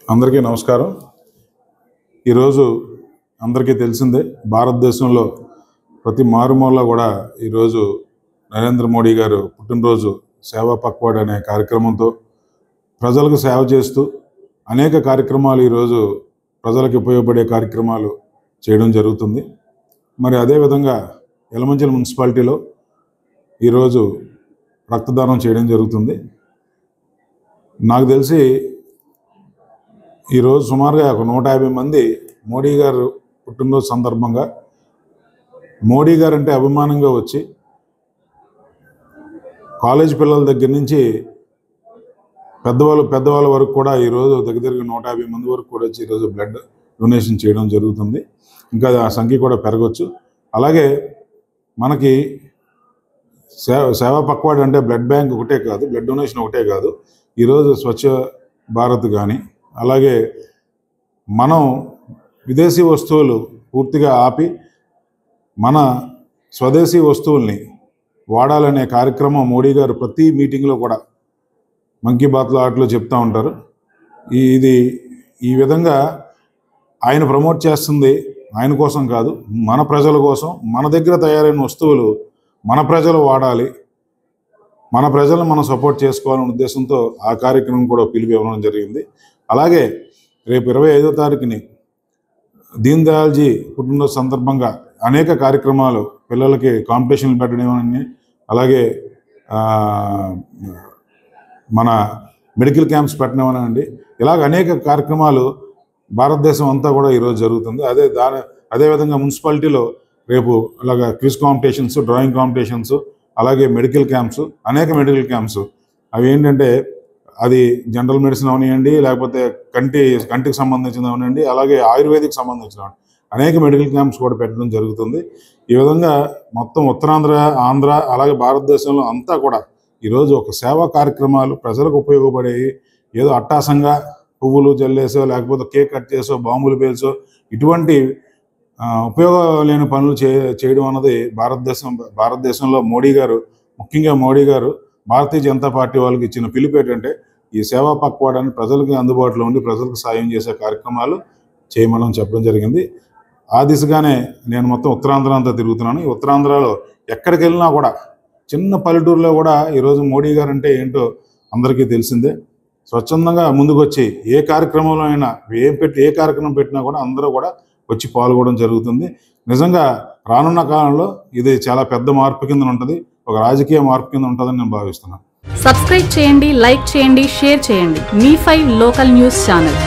అందరికీ నమస్కారం। ఈరోజు అందరికీ తెలిసిందే భారతదేశంలో ప్రతి మారుమూల కూడా ఈరోజు నరేంద్ర మోడీ గారు పుట్టినరోజు సేవా పక్వాడ్ అనే కార్యక్రమంతో ప్రజలకు సేవ చేస్తూ అనేక కార్యక్రమాలు ఈరోజు ప్రజలకు ఉపయోగపడే కార్యక్రమాలు చేయడం జరుగుతుంది। మరి అదేవిధంగా యలమంచిలి మున్సిపాలిటీలో ఈరోజు రక్తదానం చేయడం జరుగుతుంది। నాకు తెలిసి ఈరోజు సుమారుగా 150 మంది మోడీ గారు పుట్టినరోజు సందర్భంగా మోడీ గారు అంటే అభిమానంగా వచ్చి కాలేజ్ పిల్లల దగ్గర నుంచి పెద్దవాళ్ళ వరకు కూడా ఈరోజు దగ్గర 150 మంది వరకు కూడా వచ్చి ఈరోజు బ్లడ్ డొనేషన్ చేయడం జరుగుతుంది। ఇంకా ఆ సంఖ్య కూడా పెరగవచ్చు। అలాగే మనకి సేవా పక్వాడ్ అంటే బ్లడ్ బ్యాంక్ ఒకటే కాదు, బ్లడ్ డొనేషన్ ఒకటే కాదు, ఈరోజు స్వచ్ఛ భారత్ కానీ అలాగే మనం విదేశీ వస్తువులు పూర్తిగా ఆపి మన స్వదేశీ వస్తువుల్ని వాడాలనే కార్యక్రమం మోడీ గారు ప్రతి మీటింగ్లో కూడా మన్ కీ బాత్లో ఆటలో చెప్తూ ఉంటారు। ఈ విధంగా ఆయన ప్రమోట్ చేస్తుంది ఆయన కోసం కాదు, మన ప్రజల కోసం। మన దగ్గర తయారైన వస్తువులు మన ప్రజలు వాడాలి, మన ప్రజలను మనం సపోర్ట్ చేసుకోవాలనే ఉద్దేశంతో ఆ కార్యక్రమం కూడా పిలుపు ఇవ్వడం జరిగింది। అలాగే రేపు 25వ తారీఖుని దీన్ దయాల్జీ పుట్టినరోజు సందర్భంగా అనేక కార్యక్రమాలు, పిల్లలకి కాంపిటీషన్లు పెట్టడం, అలాగే మన మెడికల్ క్యాంప్స్ పెట్టడం, ఇలాగ అనేక కార్యక్రమాలు భారతదేశం అంతా కూడా ఈరోజు జరుగుతుంది। అదేవిధంగా మున్సిపాలిటీలో రేపు అలాగా క్విజ్ కాంపిటీషన్స్, డ్రాయింగ్ కాంపిటీషన్స్, అలాగే మెడికల్ క్యాంప్స్, అనేక మెడికల్ క్యాంప్స్। అవి ఏంటంటే అది జనరల్ మెడిసిన్ అవనివ్వండి, లేకపోతే కంటికి సంబంధించిన అవనివ్వండి, అలాగే ఆయుర్వేదిక్ సంబంధించిన అనేక మెడికల్ క్యాంప్స్ కూడా పెట్టడం జరుగుతుంది। ఈ విధంగా మొత్తం ఉత్తరాంధ్ర, ఆంధ్ర, అలాగే భారతదేశంలో అంతా కూడా ఈరోజు ఒక సేవా కార్యక్రమాలు ప్రజలకు ఉపయోగపడేవి, ఏదో అట్టాసంగా పువ్వులు జల్లేసో లేకపోతే కేక్ కట్ చేసో బాంబులు పేల్చో ఇటువంటి ఉపయోగం లేని పనులు చేయడం అన్నది భారతదేశంలో ముఖ్యంగా మోడీ గారు భారతీయ జనతా పార్టీ వాళ్ళకి ఇచ్చిన పిలుపు ఏంటంటే ఈ సేవా పక్వాడ్ అని ప్రజలకు అందుబాటులో ఉండి ప్రజలకు సాయం చేసే కార్యక్రమాలు చేయమని చెప్పడం జరిగింది। ఆ దిశగానే నేను మొత్తం ఉత్తరాంధ్ర అంతా తిరుగుతున్నాను। ఈ ఉత్తరాంధ్రలో ఎక్కడికి వెళ్ళినా కూడా చిన్న పల్లెటూరులో కూడా ఈరోజు మోడీ గారు అంటే ఏంటో అందరికీ తెలిసిందే। స్వచ్ఛందంగా ముందుకు వచ్చి ఏ కార్యక్రమంలో అయినా ఏ కార్యక్రమం పెట్టినా కూడా అందరూ కూడా వచ్చి పాల్గొనడం జరుగుతుంది। నిజంగా రానున్న కాలంలో ఇది చాలా పెద్ద మార్పు కింద ఉంటుంది, ఒక రాజకీయ మార్పు కింద ఉంటుందని నేను భావిస్తున్నాను। సబ్స్క్రైబ్ చేయండి, లైక్ చేయండి, షేర్ చేయండి మీ 5 లోకల్ న్యూస్ ఛానల్।